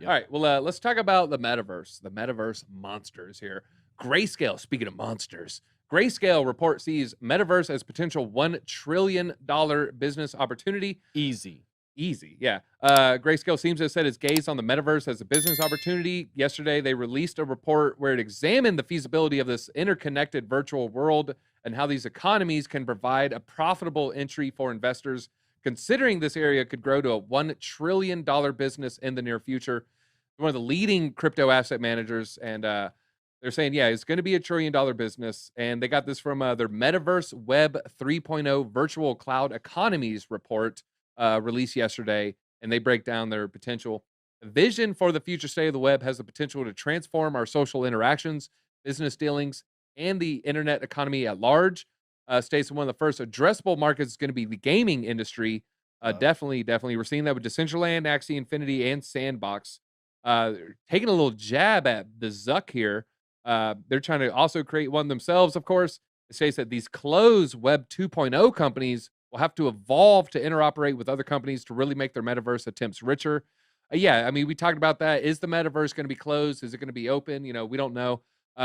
Yep. All right. Well, let's talk about the metaverse. The metaverse monsters here. Grayscale. Speaking of monsters, Grayscale report sees metaverse as potential $1 trillion business opportunity. Easy. Easy, yeah. Grayscale seems to have set its gaze on the metaverse as a business opportunity. Yesterday, they released a report where it examined the feasibility of this interconnected virtual world and how these economies can provide a profitable entry for investors, considering this area could grow to a $1 trillion business in the near future. One of the leading crypto asset managers, and they're saying, yeah, it's going to be $1 trillion business. And they got this from their Metaverse Web 3.0 Virtual Cloud Economies report released yesterday, and they break down their potential. The vision for the future state of the web has the potential to transform our social interactions, business dealings, and the internet economy at large. States one of the first addressable markets is going to be the gaming industry. Definitely. We're seeing that with Decentraland, Axie Infinity, and Sandbox. They're taking a little jab at the Zuck here. They're trying to also create one themselves, of course. It states that these closed Web 2.0 companies will have to evolve to interoperate with other companies to really make their metaverse attempts richer. Yeah, I mean, we talked about that. Is the metaverse going to be closed? Is it going to be open? We don't know.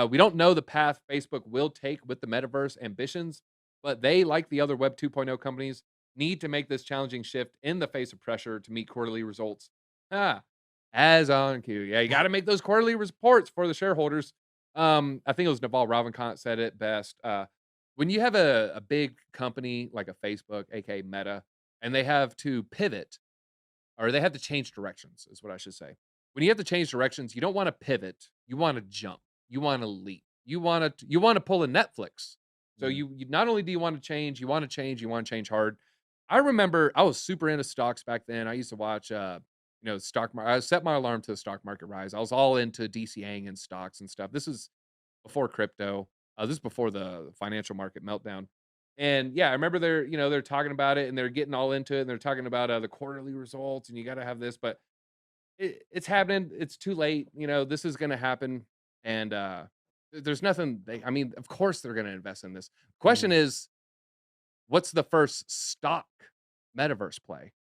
We don't know the path Facebook will take with the metaverse ambitions, but they, like the other Web 2.0 companies, need to make this challenging shift in the face of pressure to meet quarterly results. Ah, as on cue. Yeah, you got to make those quarterly reports for the shareholders. I think it was Naval Ravikant said it best. When you have a big company like a Facebook, aka Meta, and they have to pivot or they have to change directions, is what I should say. When you have to change directions, you don't want to pivot. You want to jump. You want to leap. You want to pull a Netflix. So Mm. you not only do you want to change, you want to change, you want to change hard. I remember I was super into stocks back then. I used to watch stock market. I set my alarm to the stock market rise. I was all into DCAing and stocks and stuff. This is before crypto. This is before the financial market meltdown. And yeah, I remember they're talking about it and they're getting all into it and they're talking about the quarterly results and you got to have this, but it's happening. It's too late. This is going to happen. And there's nothing I mean, of course they're going to invest in this. Question Mm. is, what's the first stock metaverse play?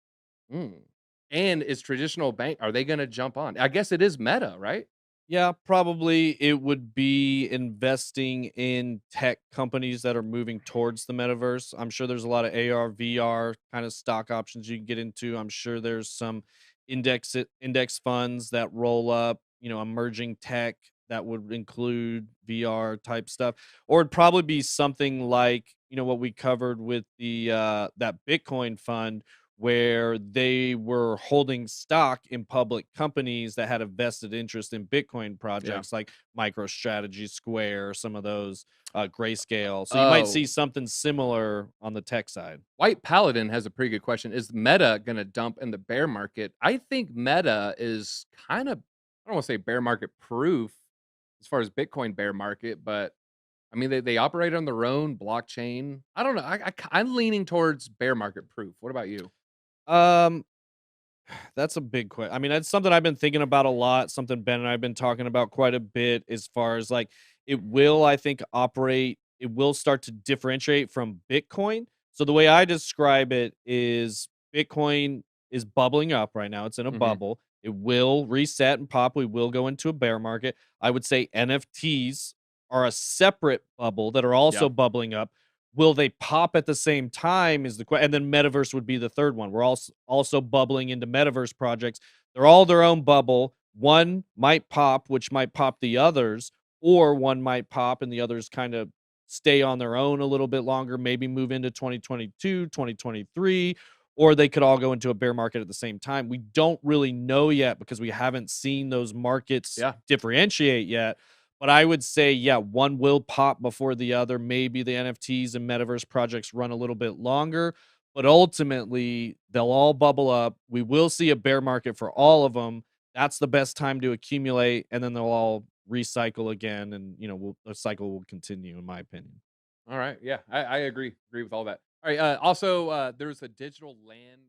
Mm. And is traditional bank, are they going to jump on? I guess it is Meta, right? Yeah, probably it would be investing in tech companies that are moving towards the metaverse. I'm sure there's a lot of AR, VR kind of stock options you can get into. I'm sure there's some index funds that roll up, emerging tech that would include VR type stuff. Or it'd probably be something like, what we covered with the that Bitcoin fund where they were holding stock in public companies that had a vested interest in Bitcoin Yeah. projects like MicroStrategy, Square, some of those, Grayscale. So you might see Oh, something similar on the tech side. White Paladin has a pretty good question. Is Meta going to dump in the bear market? I think Meta is kind of, I don't want to say bear market proof as far as Bitcoin bear market, but I mean, they operate on their own blockchain. I don't know. I'm leaning towards bear market proof. What about you? Um, that's a big question. I mean, that's something I've been thinking about a lot. Something Ben and I've been talking about quite a bit. As far as like, it will, I think, operate. It will start to differentiate from Bitcoin. So the way I describe it is, Bitcoin is bubbling up right now. It's in a Hmm. bubble. It will reset and pop. We will go into a bear market. I would say NFTs are a separate bubble that are also Yep. bubbling up. Will they pop at the same time is the question, and then metaverse would be the third one. We're also bubbling into metaverse projects. They're all their own bubble. One might pop, which might pop the others, or one might pop and the others kind of stay on their own a little bit longer, maybe move into 2022, 2023, or they could all go into a bear market at the same time. We don't really know yet because we haven't seen those markets Yeah. differentiate yet. But I would say, yeah, one will pop before the other. Maybe the NFTs and metaverse projects run a little bit longer, but ultimately they'll all bubble up. We will see a bear market for all of them. That's the best time to accumulate, and then they'll all recycle again, and the cycle will continue, in my opinion. All right. Yeah, I agree. Agree with all that. All right. Also, there's a digital land